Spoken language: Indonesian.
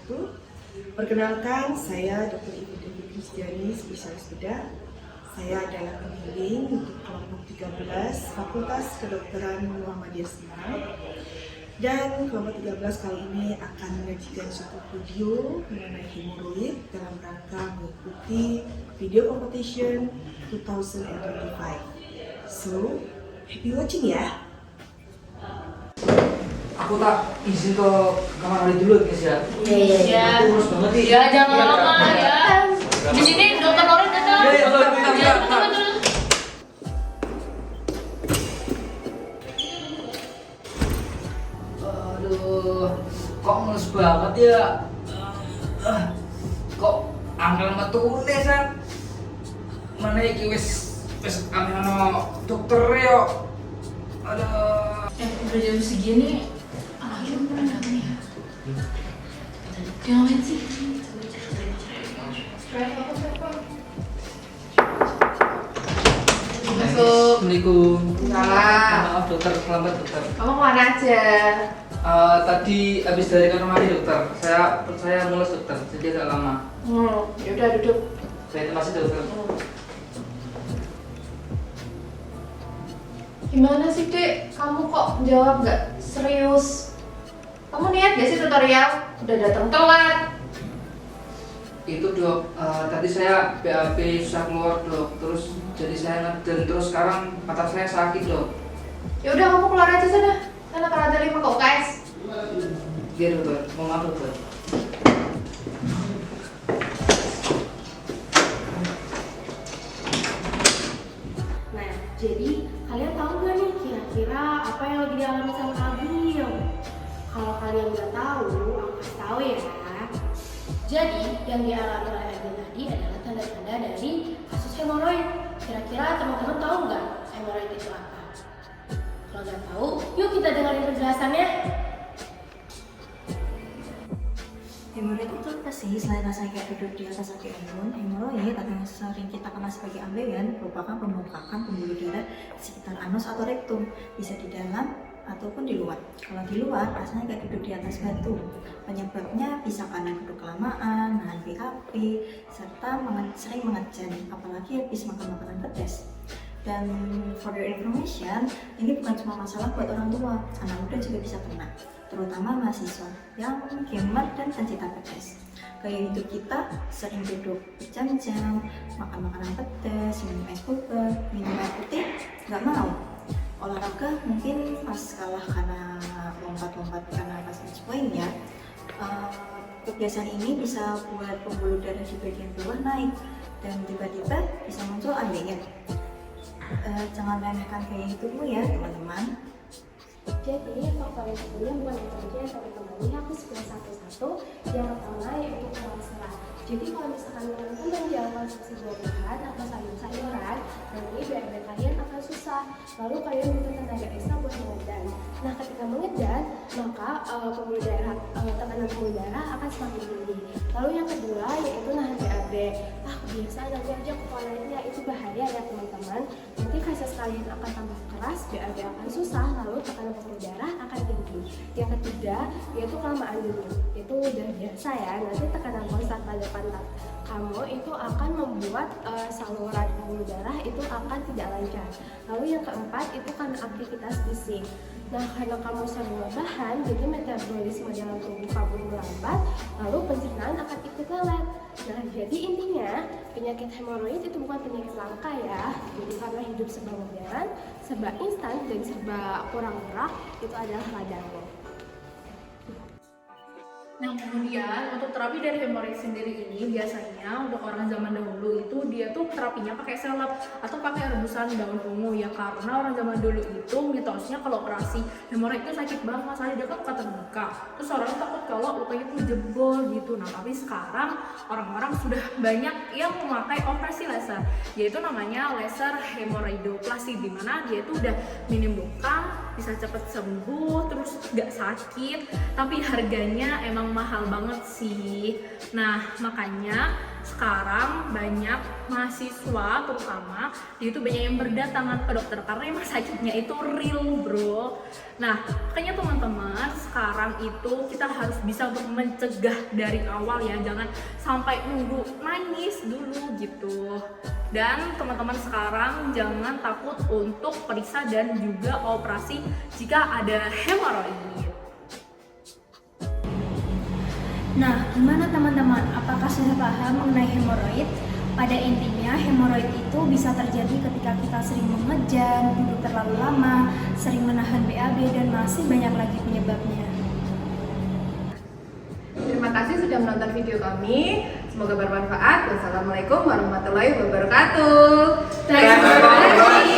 wabarakatuh. Perkenalkan, saya Dr. Ibu Dewi Kristiani, spesialis bedah. Saya adalah pembimbing untuk kelompok 13 Fakultas Kedokteran Muhammadiyah Semarang. Dan kelompok 13 kali ini akan menyajikan suatu video mengenai hemoroid dalam rangka mengikuti video competition 2025. So, happy watching ya! Aku tak izin ke kamar mandi dulu guys ya. Iya. Aku urus banget nih. Ya jangan lama ya. Di sini dokter Loren datang. Iya, iya, betul, Ya, betul, betul. Aduh, kok mulus banget ya? Kok angel metune san? Mana iki wis ameno dokter yo. Aduh. Udah jam segini, anaknya belum pernah datang ya? Dia ngapain sih? Assalamualaikum. Salam. Maaf dokter, selamat dokter. Kamu kemana aja? Tadi habis dari kamar mandi dokter. Saya mulus dokter, jadi agak lama. Ya udah duduk. Saya terima kasih dokter. Gimana sih Dek? Kamu kok jawab gak serius? Kamu niat gak sih tutorial? Udah datang telat. Itu dok, tadi saya BAB susah keluar dok, terus jadi saya ngeden, terus sekarang mata saya sakit dok. Ya udah kamu keluar aja sana. Sana ke lantai 5 ke UKS. Iya dokter, mohon maaf dokter. Nah, jadi kalian tahu gak nih kira-kira apa yang lagi dialami sama Abigail? Kalau kalian nggak tahu, aku kasih tahu ya. Jadi, yang dialami oleh Abigail tadi adalah tanda-tanda dari kasus hemoroid. Kira-kira teman-teman tahu nggak hemoroid itu apa? Kalau nggak tahu, yuk kita dengerin penjelasannya. Hemoroid itu apa sih? Selain rasanya kayak duduk di atas autoimun, hemoroid atau yang sering kita kenal sebagai ambeien merupakan pembengkakan pembuluh darah di sekitar anus atau rektum, bisa di dalam ataupun di luar. Kalau di luar, rasanya kayak duduk di atas batu. Penyebabnya bisa karena duduk kelamaan, nahan BAB, serta sering mengejan, apalagi habis makan makanan pedas. Dan for your information, ini bukan cuma masalah buat orang tua, anak muda juga bisa kena, terutama mahasiswa yang gamer dan pencinta pedas. Gaya hidup kita sering duduk berjam-jam, makan makanan pedas, minum es boba, minum air putih, nggak mau. Olahraga mungkin pas kalah karena lompat-lompat karena pas match point ya. Kebiasaan ini bisa buat pembuluh darah di bagian bawah naik dan tiba-tiba bisa muncul ambeien. Jangan remehkan gaya hidupmu ya teman-teman. Jadi, faktor yang kedua bukan itu aja ya teman-teman. Ini aku sebelah satu-satu. Yang pertama yaitu kolesterol. Jadi kalau misalkan teman-teman jangan konsumsi buah-buahan atau sayur-sayuran, nanti BAB kalian akan susah. Lalu kalian butuh tenaga ekstra buat mengedan. Nah, ketika mengedan, maka pembuluh darah, tekanan pembuluh darah akan semakin tinggi. Lalu yang kedua yaitu nahan BAB. Kebiasaan nanti aja kepalanya itu bahaya ya teman-teman. Nanti fase kalian akan tambah keras, BAB akan susah, lalu tekanan pembuluh darah akan tinggi. Yang ketiga yaitu kelamaan duduk. Itu udah biasa ya. Nanti tekanan konstan pada pantat kamu itu akan membuat saluran pembuluh darah itu akan tidak lancar. Lalu yang keempat itu karena aktivitas fisik. Nah, karena kamu sering rebahan, jadi metabolisme dalam tubuh kamu melambat, lalu pencernaan akan ikut lelet. Nah, jadi intinya penyakit hemoroid itu bukan penyakit langka ya. Jadi karena hidup serba modern, serba instan dan serba kurang gerak, itu adalah radangnya. Nah, kemudian untuk terapi dari hemoroid sendiri ini biasanya untuk orang zaman dahulu itu dia tuh terapinya pakai selep atau pakai rebusan daun ungu ya, karena orang zaman dulu itu mitosnya kalau operasi hemoroid itu sakit banget, masalahnya dia kan luka terbuka, terus orang takut kalau lukanya tuh jebol gitu. Nah, tapi sekarang orang-orang sudah banyak yang memakai operasi laser, yaitu namanya laser hemoroidoplasti, di mana dia itu udah minim luka bisa cepet sembuh, terus gak sakit, tapi harganya emang mahal banget sih. Nah, makanya sekarang banyak mahasiswa terutama dia itu banyak yang berdatangan ke dokter karena emang sakitnya itu real bro. Nah makanya teman-teman sekarang itu kita harus bisa untuk mencegah dari awal ya, jangan sampai nunggu nangis dulu gitu. Dan teman-teman sekarang jangan takut untuk periksa dan juga operasi jika ada hemoroid. Nah, gimana teman-teman? Apakah sudah paham mengenai hemoroid? Pada intinya, hemoroid itu bisa terjadi ketika kita sering mengejan, duduk terlalu lama, sering menahan BAB, dan masih banyak lagi penyebabnya. Terima kasih sudah menonton video kami. Semoga bermanfaat. Wassalamualaikum warahmatullahi wabarakatuh. Thanks for watching.